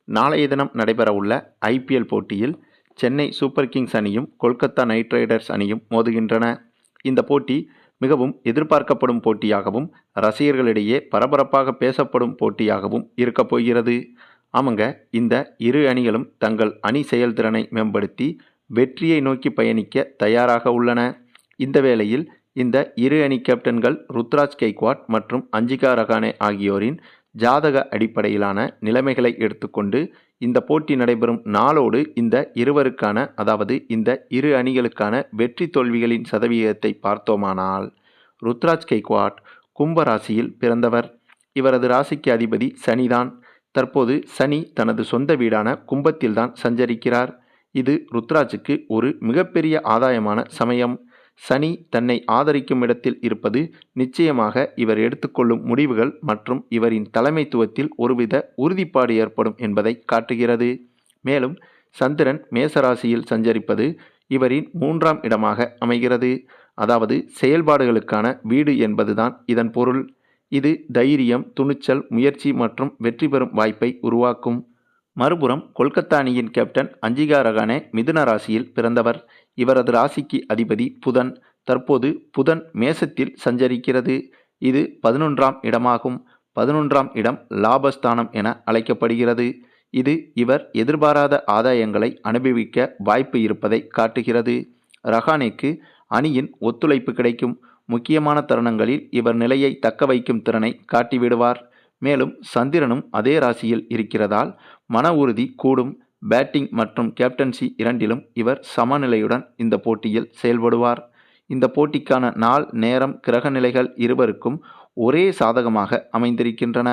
நாளைய தினம் நடைபெறவுள்ள ஐபிஎல் போட்டியில் சென்னை சூப்பர் கிங்ஸ் அணியும் கொல்கத்தா நைட் ரைடர்ஸ் அணியும் மோதுகின்றன. இந்த போட்டி மிகவும் எதிர்பார்க்கப்படும் போட்டியாகவும் ரசிகர்களிடையே பரபரப்பாக பேசப்படும் போட்டியாகவும் இருக்கப் போகிறது. ஆமாங்க, இந்த இரு அணிகளும் தங்கள் அணி செயல்திறனை மேம்படுத்தி வெற்றியை நோக்கி பயணிக்க தயாராக உள்ளன. இந்த வேளையில் இந்த இரு அணி கேப்டன்கள் ருத்ராஜ் கெய்க்வாட் மற்றும் அஞ்சிகா ரஹானே ஆகியோரின் ஜாதக அடிப்படையிலான நிலைமைகளை எடுத்துக்கொண்டு இந்த போட்டி நடைபெறும் நாளோடு இந்த இந்த இரு அணிகளுக்கான வெற்றி தோல்விகளின் சதவீதத்தை பார்த்தோமானால், ருத்ராஜ் கெய்க்வாட் கும்ப ராசியில் பிறந்தவர். இவரது ராசிக்கு அதிபதி சனிதான். தற்போது சனி தனது சொந்த வீடான கும்பத்தில்தான் சஞ்சரிக்கிறார். இது ருத்ராஜுக்கு ஒரு மிகப்பெரிய ஆதாயமான சமயம். சனி தன்னை ஆதரிக்கும் இடத்தில் இருப்பது நிச்சயமாக இவர் எடுத்துக்கொள்ளும் முடிவுகள் மற்றும் இவரின் தலைமைத்துவத்தில் ஒருவித உறுதிப்பாடு ஏற்படும் என்பதை காட்டுகிறது. மேலும் சந்திரன் மேசராசியில் சஞ்சரிப்பது இவரின் 3ஆம் இடமாக அமைகிறது. அதாவது செயல்பாடுகளுக்கான வீடு என்பதுதான் இதன் பொருள். இது தைரியம், துணிச்சல், முயற்சி மற்றும் வெற்றி பெறும் வாய்ப்பை உருவாக்கும். மறுபுறம் கொல்கத்தா அணியின் கேப்டன் அஞ்சிகா ரஹானே மிதுன ராசியில் பிறந்தவர். இவரது ராசிக்கு அதிபதி புதன். தற்போது புதன் மேசத்தில் சஞ்சரிக்கிறது. இது 11ஆம் இடமாகும். 11ஆம் இடம் லாபஸ்தானம் என அழைக்கப்படுகிறது. இது இவர் எதிர்பாராத ஆதாயங்களை அனுபவிக்க வாய்ப்பு இருப்பதை காட்டுகிறது. ரஹானேக்கு அணியின் ஒத்துழைப்பு கிடைக்கும். முக்கியமான தருணங்களில் இவர் நிலையை தக்க வைக்கும் திறனை காட்டிவிடுவார். மேலும் சந்திரனும் அதே ராசியில் இருக்கிறதால் மன உறுதி கூடும். பேட்டிங் மற்றும் கேப்டன்சி இரண்டிலும் இவர் சமநிலையுடன் இந்த போட்டியில் செயல்படுவார். இந்த போட்டிக்கான நாள், நேரம், கிரக நிலைகள் இருவருக்கும் ஒரே சாதகமாக அமைந்திருக்கின்றன.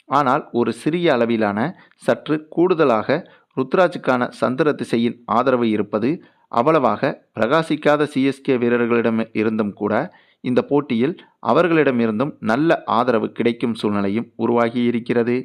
ஆனால் ஒரு சிறிய அளவிலான சற்று கூடுதலாக ருத்ராஜுக்கான சந்திர திசையின் ஆதரவு இருப்பது அவ்வளவாக பிரகாசிக்காத சிஎஸ்கே வீரர்களிடம் இருந்தும் கூட இந்த போட்டியில் அவர்களிடமிருந்தும் நல்ல ஆதரவு கிடைக்கும் சூழ்நிலையும் உருவாகியிருக்கிறது.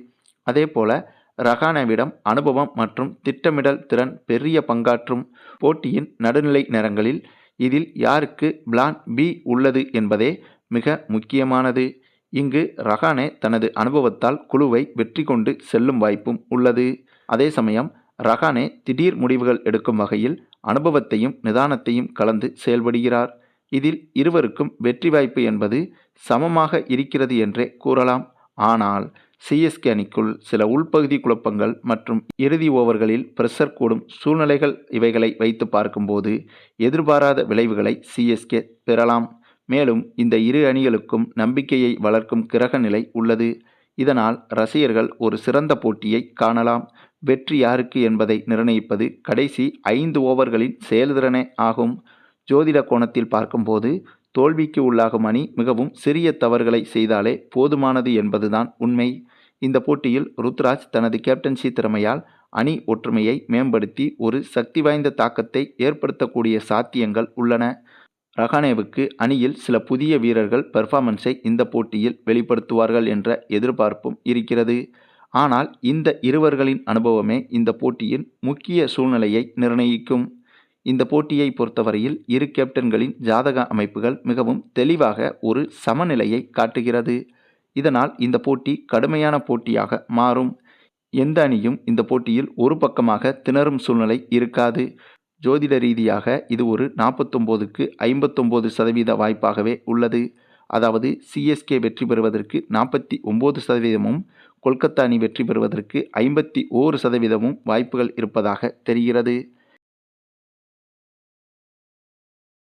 அதேபோல ரஹானேவிடம் அனுபவம் மற்றும் திட்டமிடல் திறன் பெரிய பங்காற்றும். போட்டியின் நடுநிலை நேரங்களில் இதில் யாருக்கு பிளான் பி உள்ளது என்பதே மிக முக்கியமானது. இங்கு ரஹானே தனது அனுபவத்தால் குழுவை வெற்றி கொண்டு செல்லும் வாய்ப்பும் உள்ளது. அதே சமயம் ரஹானே திடீர் முடிவுகள் எடுக்கும் வகையில் அனுபவத்தையும் நிதானத்தையும் கலந்து செயல்படுகிறார். இதில் இருவருக்கும் வெற்றி வாய்ப்பு என்பது சமமாக இருக்கிறது என்றே கூறலாம். ஆனால் சிஎஸ்கே அணிக்குள் சில உள்பகுதி குழப்பங்கள் மற்றும் இறுதி ஓவர்களில் பிரஷர் கூடும் சூழ்நிலைகள் இவைகளை வைத்து பார்க்கும்போது எதிர்பாராத விளைவுகளை சிஎஸ்கே பெறலாம். மேலும் இந்த இரு அணிகளுக்கும் நம்பிக்கையை வளர்க்கும் கிரக நிலை உள்ளது. இதனால் ரசிகர்கள் ஒரு சிறந்த போட்டியை காணலாம். வெற்றி யாருக்கு என்பதை நிர்ணயிப்பது கடைசி 5 ஓவர்களின் செயல்திறனே ஆகும். ஜோதிட கோணத்தில் பார்க்கும்போது தோல்விக்கு உள்ளாகும் அணி மிகவும் சிறிய தவறுகளை செய்தாலே போதுமானது என்பதுதான் உண்மை. இந்த போட்டியில் ருத்ராஜ் தனது கேப்டன்சி திறமையால் அணி ஒற்றுமையை மேம்படுத்தி ஒரு சக்தி வாய்ந்த தாக்கத்தை ஏற்படுத்தக்கூடிய சாத்தியங்கள் உள்ளன. ரஹானேவுக்கு அணியில் சில புதிய வீரர்கள் பெர்ஃபார்மன்ஸை இந்த போட்டியில் வெளிப்படுத்துவார்கள் என்ற எதிர்பார்ப்பும் இருக்கிறது. ஆனால் இந்த இருவர்களின் அனுபவமே இந்த போட்டியின் முக்கிய சூழ்நிலையை நிர்ணயிக்கும். இந்த போட்டியை பொறுத்தவரையில் இரு கேப்டன்களின் ஜாதக அமைப்புகள் மிகவும் தெளிவாக ஒரு சமநிலையை காட்டுகிறது. இதனால் இந்த போட்டி கடுமையான போட்டியாக மாறும். எந்த அணியும் இந்த போட்டியில் ஒரு பக்கமாக திணறும் சூழ்நிலை இருக்காது. ஜோதிட ரீதியாக இது ஒரு 49க்கு 59% வாய்ப்பாகவே உள்ளது. அதாவது சிஎஸ்கே வெற்றி பெறுவதற்கு 49%, கொல்கத்தா அணி வெற்றி பெறுவதற்கு 51% வாய்ப்புகள் இருப்பதாக தெரிகிறது.